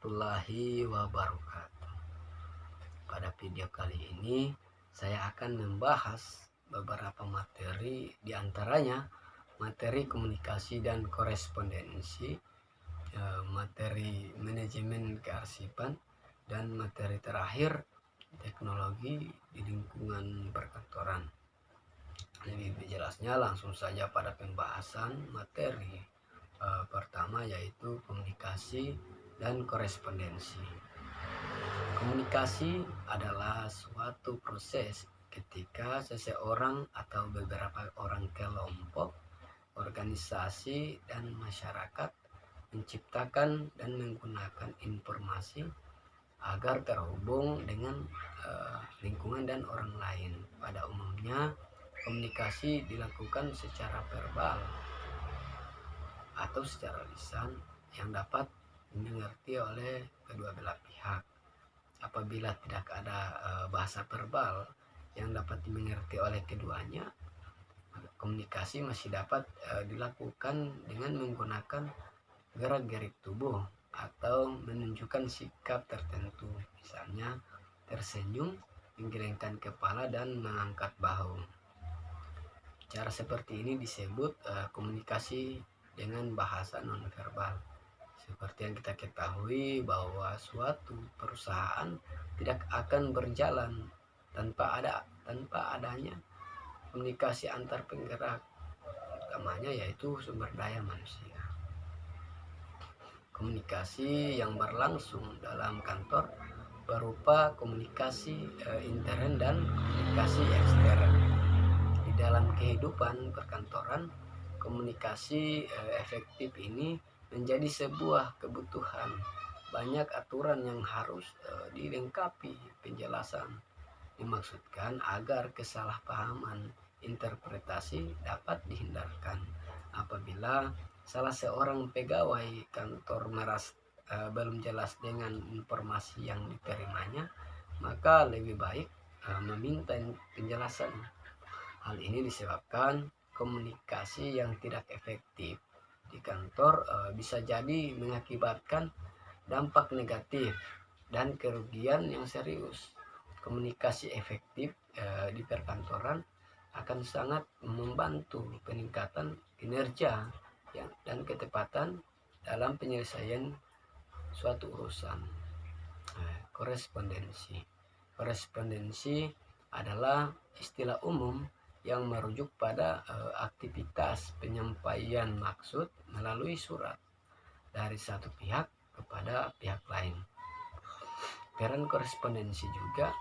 warahmatullahi wabarakatuh. Pada video kali ini saya akan membahas beberapa materi, diantaranya materi komunikasi dan korespondensi, materi manajemen kearsipan, dan materi terakhir teknologi di lingkungan perkantoran. Lebih jelasnya langsung saja pada pembahasan materi pertama, yaitu komunikasi dan korespondensi. Komunikasi adalah suatu proses ketika seseorang atau beberapa orang kelompok, organisasi, dan masyarakat menciptakan dan menggunakan informasi agar terhubung dengan lingkungan dan orang lain. Pada umumnya, komunikasi dilakukan secara verbal atau secara lisan yang dapat dimengerti oleh kedua belah pihak. Apabila tidak ada bahasa verbal yang dapat dimengerti oleh keduanya, komunikasi masih dapat dilakukan dengan menggunakan gerak-gerik tubuh atau menunjukkan sikap tertentu, misalnya tersenyum, menggelengkan kepala, dan mengangkat bahu. Cara seperti ini disebut komunikasi dengan bahasa nonverbal. Seperti yang kita ketahui bahwa suatu perusahaan tidak akan berjalan tanpa adanya komunikasi antar penggerak, utamanya yaitu sumber daya manusia. Komunikasi yang berlangsung dalam kantor berupa komunikasi intern dan komunikasi ekstern. Di dalam kehidupan perkantoran, komunikasi efektif ini menjadi sebuah kebutuhan. Banyak aturan yang harus dilengkapi penjelasan. Dimaksudkan agar kesalahpahaman interpretasi dapat dihindarkan. Apabila salah seorang pegawai kantor belum jelas dengan informasi yang diterimanya, maka lebih baik meminta penjelasan. Hal ini disebabkan komunikasi yang tidak efektif di kantor bisa jadi mengakibatkan dampak negatif dan kerugian yang serius. Komunikasi efektif di perkantoran akan sangat membantu peningkatan kinerja dan ketepatan dalam penyelesaian suatu urusan. Korespondensi adalah istilah umum yang merujuk pada aktivitas penyampaian maksud melalui surat dari satu pihak kepada pihak lain. Peran korespondensi juga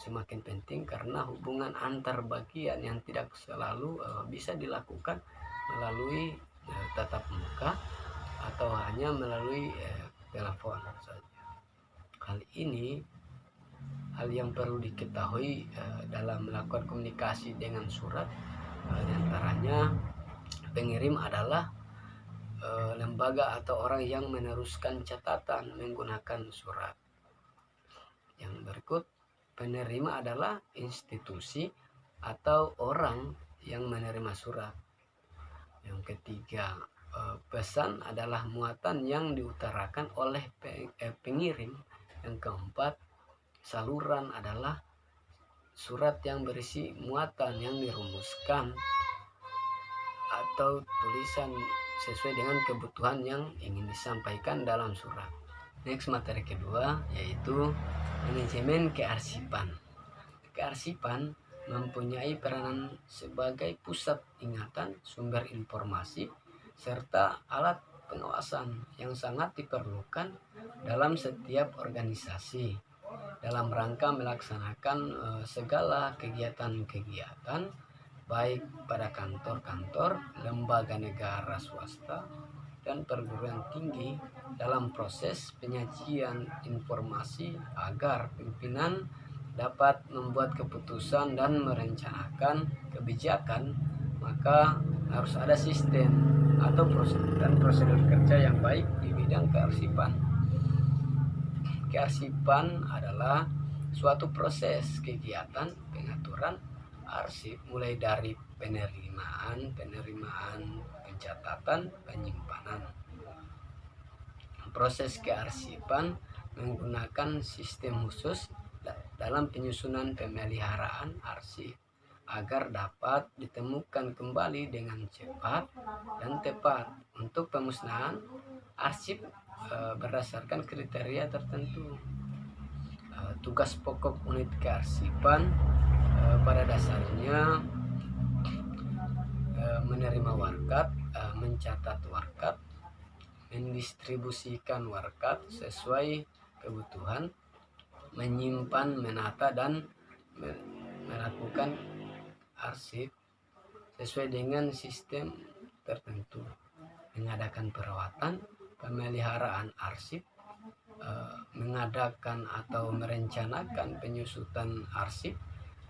semakin penting karena hubungan antar bagian yang tidak selalu bisa dilakukan melalui tatap muka atau hanya melalui telepon saja. Hal yang perlu diketahui dalam melakukan komunikasi dengan surat, diantaranya pengirim adalah lembaga atau orang yang meneruskan catatan menggunakan surat. Yang berikut, penerima adalah institusi atau orang yang menerima surat. Yang ketiga, pesan adalah muatan yang diutarakan oleh pengirim. Yang keempat, saluran adalah surat yang berisi muatan yang dirumuskan atau tulisan sesuai dengan kebutuhan yang ingin disampaikan dalam surat. Next, materi kedua yaitu manajemen kearsipan. Kearsipan mempunyai peranan sebagai pusat ingatan, sumber informasi, serta alat pengawasan yang sangat diperlukan dalam setiap organisasi dalam rangka melaksanakan segala kegiatan-kegiatan baik pada kantor-kantor, lembaga negara swasta, dan perguruan tinggi dalam proses penyajian informasi agar pimpinan dapat membuat keputusan dan merencanakan kebijakan. Maka harus ada sistem atau prosedur kerja yang baik di bidang kearsipan. Kearsipan adalah suatu proses kegiatan pengaturan arsip mulai dari penerimaan, pencatatan, penyimpanan, Proses kearsipan menggunakan sistem khusus dalam penyusunan pemeliharaan arsip agar dapat ditemukan kembali dengan cepat dan tepat. Untuk pemusnahan arsip berdasarkan kriteria tertentu. Tugas pokok unit kearsipan pada dasarnya menerima warkat, mencatat warkat, mendistribusikan warkat sesuai kebutuhan, menyimpan, menata, dan melakukan arsip sesuai dengan sistem tertentu, mengadakan perawatan, pemeliharaan arsip, mengadakan atau merencanakan penyusutan arsip,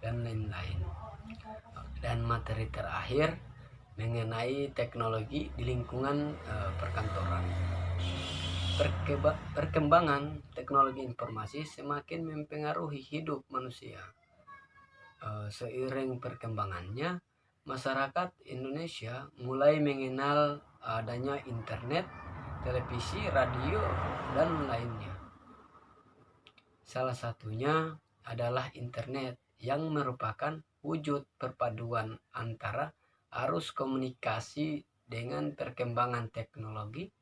dan lain-lain. Dan materi terakhir mengenai teknologi di lingkungan perkantoran. Perkembangan teknologi informasi semakin mempengaruhi hidup manusia. Seiring perkembangannya, masyarakat Indonesia mulai mengenal adanya internet, televisi, radio, dan lainnya. Salah satunya adalah internet yang merupakan wujud perpaduan antara arus komunikasi dengan perkembangan teknologi.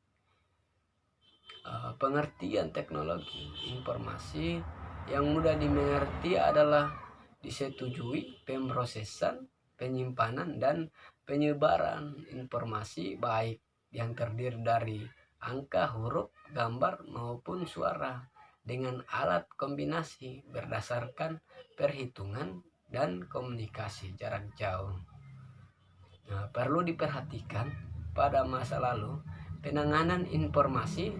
Pengertian teknologi informasi yang mudah dimengerti adalah disetujui pemrosesan, penyimpanan, dan penyebaran informasi baik yang terdiri dari angka, huruf, gambar, maupun suara dengan alat kombinasi berdasarkan perhitungan dan komunikasi jarak jauh. Perlu diperhatikan pada masa lalu penanganan informasi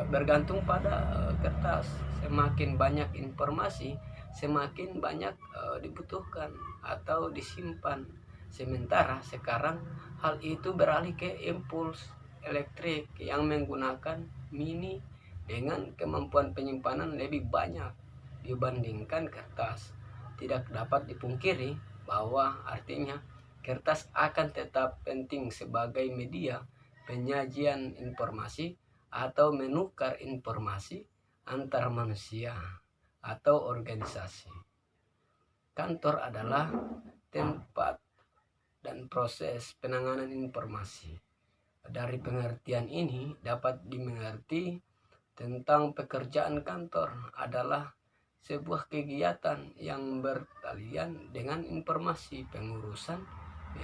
bergantung pada kertas. Semakin banyak informasi, semakin banyak dibutuhkan atau disimpan. Sementara sekarang hal itu beralih ke impuls elektrik yang menggunakan mini dengan kemampuan penyimpanan lebih banyak dibandingkan kertas. Tidak dapat dipungkiri bahwa artinya kertas akan tetap penting sebagai media penyajian informasi atau menukar informasi antar manusia atau organisasi. Kantor adalah tempat dan proses penanganan informasi. Dari pengertian ini dapat dimengerti tentang pekerjaan kantor adalah sebuah kegiatan yang bertalian dengan informasi pengurusan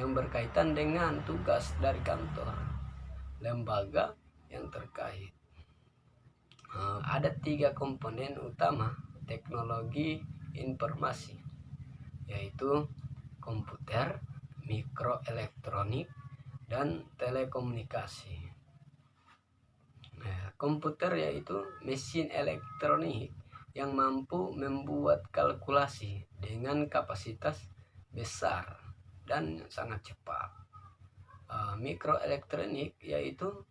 yang berkaitan dengan tugas dari kantor, lembaga yang terkait. Ada 3 komponen utama teknologi informasi, yaitu komputer, mikroelektronik, dan telekomunikasi. Komputer yaitu mesin elektronik yang mampu membuat kalkulasi dengan kapasitas besar dan sangat cepat. Mikroelektronik yaitu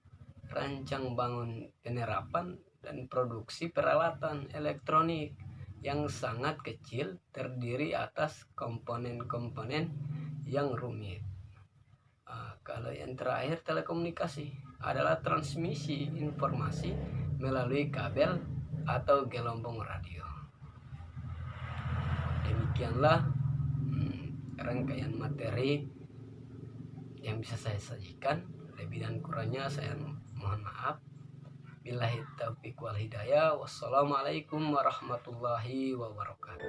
rancang bangun penerapan dan produksi peralatan elektronik yang sangat kecil, terdiri atas komponen-komponen yang rumit. Kalau yang terakhir, telekomunikasi adalah transmisi informasi melalui kabel atau gelombang radio. Demikianlah rangkaian materi yang bisa saya sajikan. Lebih dan kurangnya saya mohon maaf. Billahi taufiq wal hidayah. Wassalamualaikum warahmatullahi wabarakatuh.